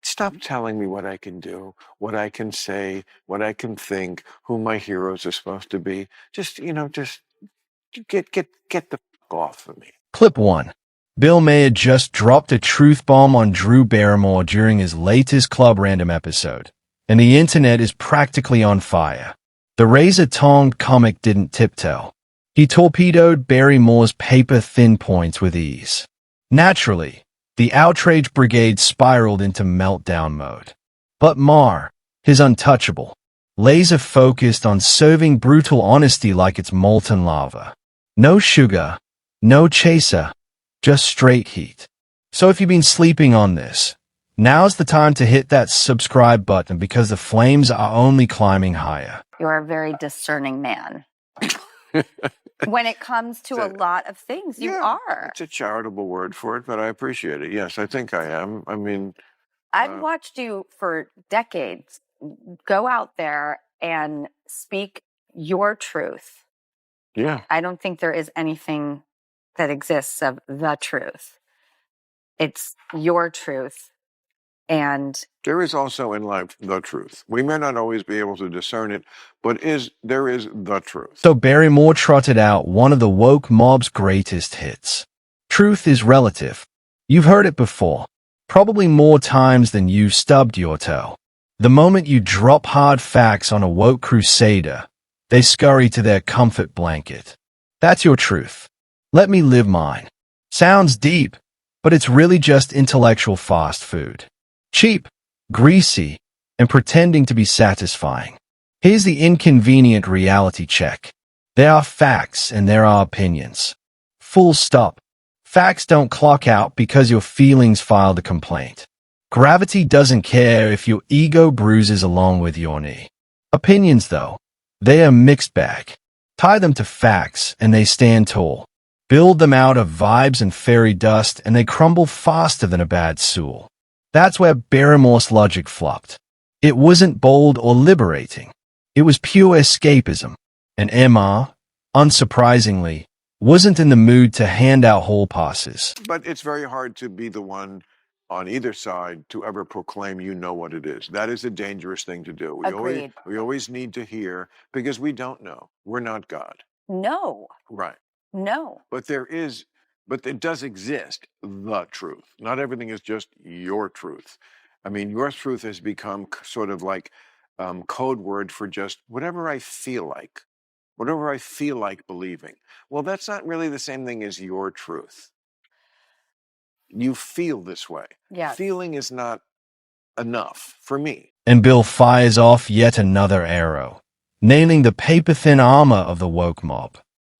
Stop telling me what I can do, what I can say, what I can think, who my heroes are supposed to be. Just get the fuck off of me. Clip 1. Bill Maher just dropped a truth bomb on Drew Barrymore during his latest Club Random episode, and the internet is practically on fire. The razor-tongued comic didn't tiptoe. He torpedoed Barrymore's paper-thin points with ease. Naturally, the outrage brigade spiraled into meltdown mode. But Maher, his untouchable, laser-focused on serving brutal honesty like it's molten lava. No sugar, no chaser, just straight heat. So if you've been sleeping on this, now's the time to hit that subscribe button because the flames are only climbing higher. You're a very discerning man. When it comes to a lot of things, you are. It's a charitable word for it, but I appreciate it. Yes, I think I am. I mean, I've watched you for decades go out there and speak your truth. yeah. I don't think there is anything that exists of the truth. It's your truth. And There is also in life the truth. We may not always be able to discern it, but there is the truth. So Barrymore trotted out one of the woke mob's greatest hits. Truth is relative. You've heard it before, probably more times than you stubbed your toe. The moment you drop hard facts on a woke crusader, they scurry to their comfort blanket. That's your truth. Let me live mine. Sounds deep, but it's really just intellectual fast food. Cheap, greasy, and pretending to be satisfying. Here's the inconvenient reality check. There are facts and there are opinions. Full stop. Facts don't clock out because your feelings filed a complaint. Gravity doesn't care if your ego bruises along with your knee. Opinions, though, they are a mixed bag. Tie them to facts and they stand tall. Build them out of vibes and fairy dust and they crumble faster than a bad stool. That's where Barrymore's logic flopped. It wasn't bold or liberating. It was pure escapism. And Maher, unsurprisingly, wasn't in the mood to hand out hall passes. But it's very hard to be the one on either side to ever proclaim you know what it is. That is a dangerous thing to do. Agreed. We always need to hear because we don't know. We're not God. no, Right. no. But it does exist, the truth. Not everything is just your truth. I mean, your truth has become sort of like code word for just whatever I feel like believing. Well, that's not really the same thing as your truth. You feel this way. Yes. Feeling is not enough for me. And Bill fires off yet another arrow, nailing the paper-thin armor of the woke mob.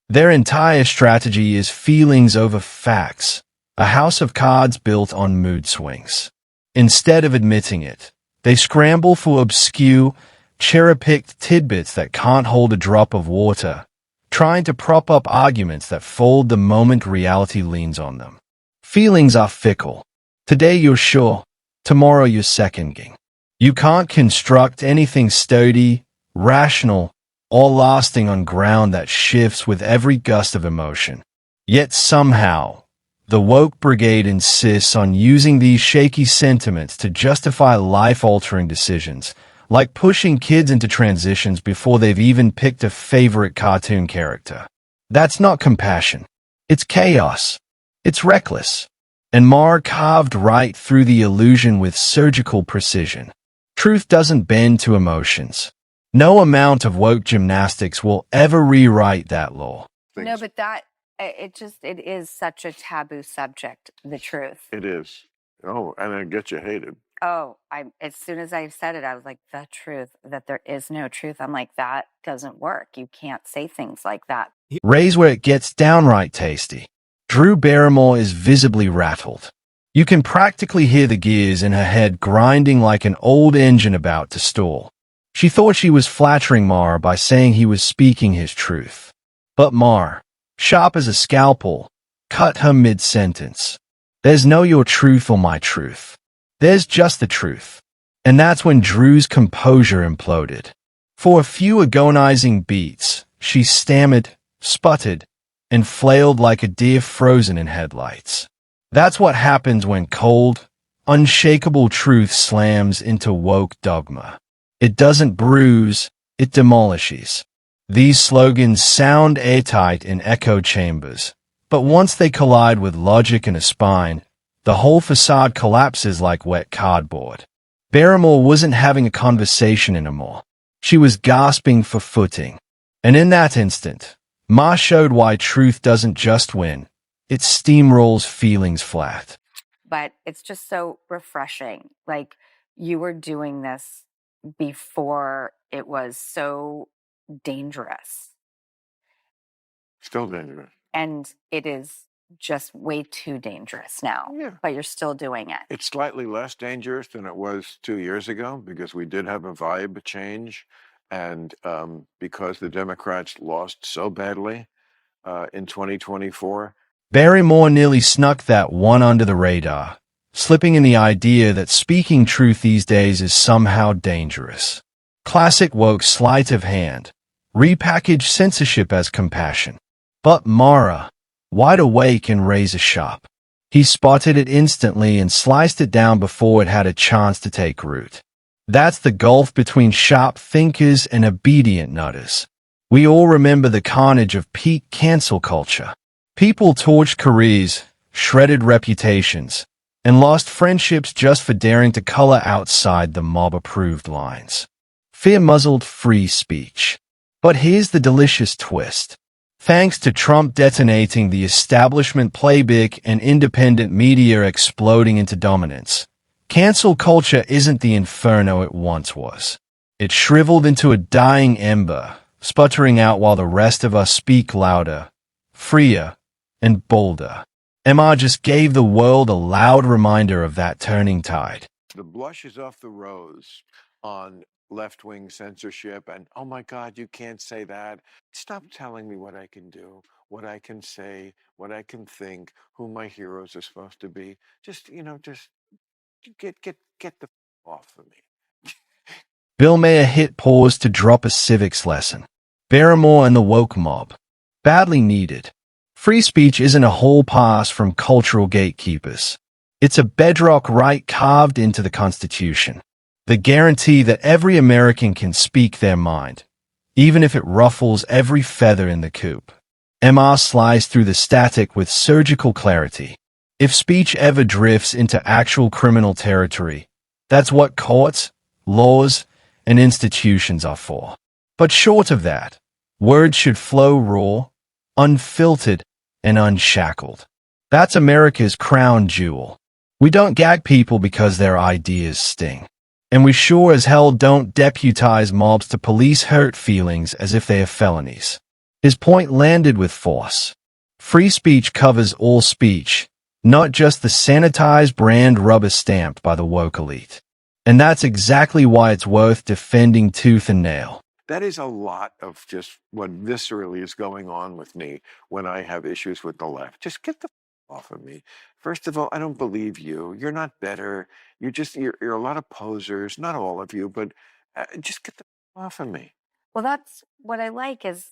Their entire strategy is feelings over facts, a house of cards built on mood swings. Instead of admitting it, they scramble for obscure, cherry-picked tidbits that can't hold a drop of water, trying to prop up arguments that fold the moment reality leans on them. Feelings are fickle. Today you're sure, tomorrow you're second-guessing. You can't construct anything sturdy, rational, or lasting on ground that shifts with every gust of emotion. Yet somehow, the woke brigade insists on using these shaky sentiments to justify life-altering decisions, like pushing kids into transitions before they've even picked a favorite cartoon character. That's not compassion. It's chaos. It's reckless. And Maher carved right through the illusion with surgical precision. Truth doesn't bend to emotions. No amount of woke gymnastics will ever rewrite that law. No, but it is such a taboo subject, the truth. It is. Oh, and it gets you hated. Oh, as soon as I said it, I was like, the truth, that there is no truth. I'm like, that doesn't work. You can't say things like that. Ray's where it gets downright tasty. Drew Barrymore is visibly rattled. You can practically hear the gears in her head grinding like an old engine about to stall. She thought she was flattering Maher by saying he was speaking his truth. But Maher, sharp as a scalpel, cut her mid-sentence. There's no your truth or my truth. There's just the truth. And that's when Drew's composure imploded. For a few agonizing beats, she stammered, sputtered, and flailed like a deer frozen in headlights. That's what happens when cold, unshakable truth slams into woke dogma. It doesn't bruise, it demolishes. These slogans sound airtight in echo chambers, but once they collide with logic and a spine, the whole facade collapses like wet cardboard. Barrymore wasn't having a conversation anymore. She was gasping for footing. And in that instant, Ma showed why truth doesn't just win, it steamrolls feelings flat. But it's just so refreshing. Like, you were doing this before it was so dangerous. Still dangerous. And it is just way too dangerous now. Yeah. But you're still doing it. It's slightly less dangerous than it was 2 years ago because we did have a vibe change. And because the Democrats lost so badly in 2024. Barrymore nearly snuck that one under the radar, slipping in the idea that speaking truth these days is somehow dangerous. Classic woke sleight of hand. Repackage censorship as compassion. But Maher, wide awake and razor sharp, he spotted it instantly and sliced it down before it had a chance to take root. That's the gulf between sharp thinkers and obedient nutters. We all remember the carnage of peak cancel culture. People torched careers, shredded reputations, and lost friendships just for daring to color outside the mob-approved lines. Fear muzzled free speech. But here's the delicious twist. Thanks to Trump detonating the establishment playbook and independent media exploding into dominance, cancel culture isn't the inferno it once was. It shriveled into a dying ember, sputtering out while the rest of us speak louder, freer, and bolder. Maher just gave the world a loud reminder of that turning tide. The blush is off the rose on left-wing censorship and, oh my God, you can't say that. Stop telling me what I can do, what I can say, what I can think, who my heroes are supposed to be. Just get the off of me. Bill Maher hit pause to drop a civics lesson. Barrymore and the woke mob. Badly needed. Free speech isn't a hall pass from cultural gatekeepers. It's a bedrock right carved into the Constitution. The guarantee that every American can speak their mind, even if it ruffles every feather in the coop. Maher sliced through the static with surgical clarity. If speech ever drifts into actual criminal territory, that's what courts, laws, and institutions are for. But short of that, words should flow raw, unfiltered, and unshackled. That's America's crown jewel. We don't gag people because their ideas sting. And we sure as hell don't deputize mobs to police hurt feelings as if they are felonies. His point landed with force. Free speech covers all speech, not just the sanitized brand rubber stamped by the woke elite. And that's exactly why it's worth defending tooth and nail. That is a lot of just what viscerally is going on with me when I have issues with the left. Just get the off of me. First of all, I don't believe you. You're not better. You're a lot of posers, not all of you, but just get the off of me. Well, that's what I like is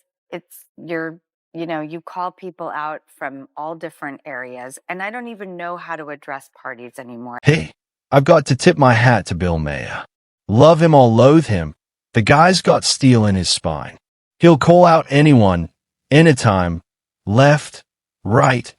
you call people out from all different areas, and I don't even know how to address parties anymore. Hey, I've got to tip my hat to Bill Maher. Love him or loathe him, the guy's got steel in his spine. He'll call out anyone, anytime, left, right,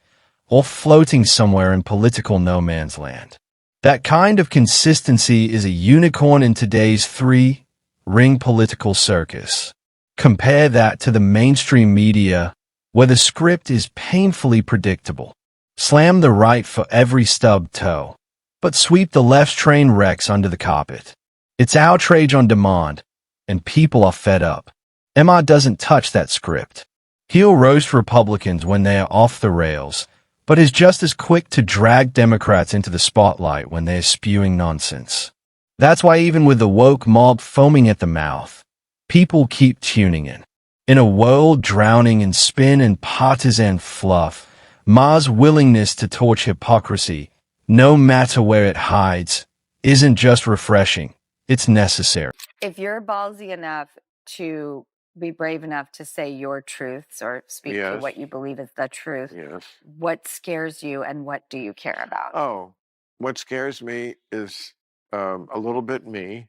or floating somewhere in political no man's land. That kind of consistency is a unicorn in today's three-ring political circus. Compare that to the mainstream media, where the script is painfully predictable. Slam the right for every stubbed toe, but sweep the left's train wrecks under the carpet. It's outrage on demand, and people are fed up. Maher doesn't touch that script. He'll roast Republicans when they are off the rails, but is just as quick to drag Democrats into the spotlight when they're spewing nonsense. That's why even with the woke mob foaming at the mouth, people keep tuning in. In a world drowning in spin and partisan fluff, Maher's willingness to torch hypocrisy, no matter where it hides, isn't just refreshing, it's necessary. If you're ballsy enough to be brave enough to say your truths or speak for Yes. what you believe is the truth, Yes. what scares you and what do you care about? Oh, what scares me is a little bit me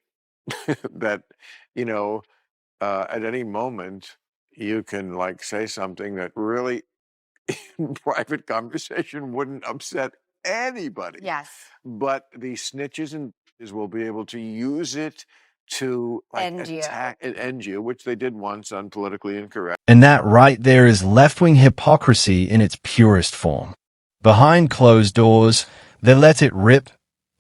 that, you know, at any moment you can like say something that really in private conversation wouldn't upset anybody. Yes. But the snitches and bitches will be able to use it to like End you. attack and end you, which they did once on Politically Incorrect. And that right there is left-wing hypocrisy in its purest form. Behind closed doors, they let it rip,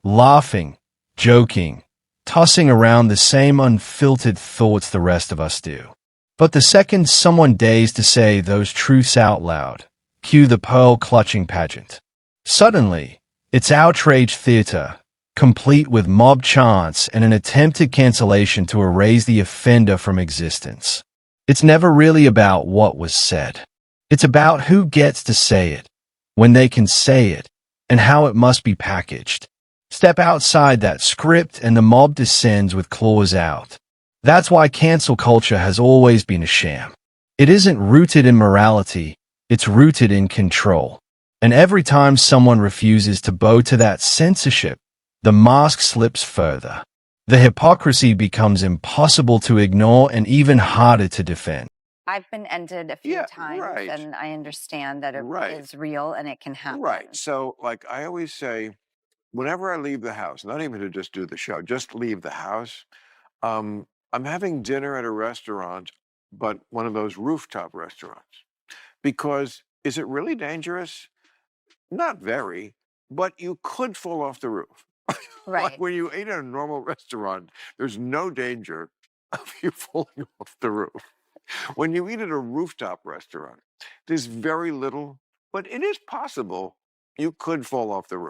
laughing, joking, tossing around the same unfiltered thoughts the rest of us do. But the second someone dares to say those truths out loud, cue the pearl-clutching pageant. Suddenly, it's outrage theater, complete with mob chants and an attempted cancellation to erase the offender from existence. It's never really about what was said. It's about who gets to say it, when they can say it, and how it must be packaged. Step outside that script and the mob descends with claws out. That's why cancel culture has always been a sham. It isn't rooted in morality, it's rooted in control. And every time someone refuses to bow to that censorship, the mask slips further. The hypocrisy becomes impossible to ignore and even harder to defend. I've been ended a few Yeah, times, right. and I understand that it Right. is real and it can happen. Right. So, like I always say, whenever I leave the house, not even to just do the show, just leave the house, I'm having dinner at a restaurant, but one of those rooftop restaurants. Because is it really dangerous? Not very, but you could fall off the roof. Like Right. when you eat at a normal restaurant, there's no danger of you falling off the roof. When you eat at a rooftop restaurant, there's very little, but it is possible you could fall off the roof.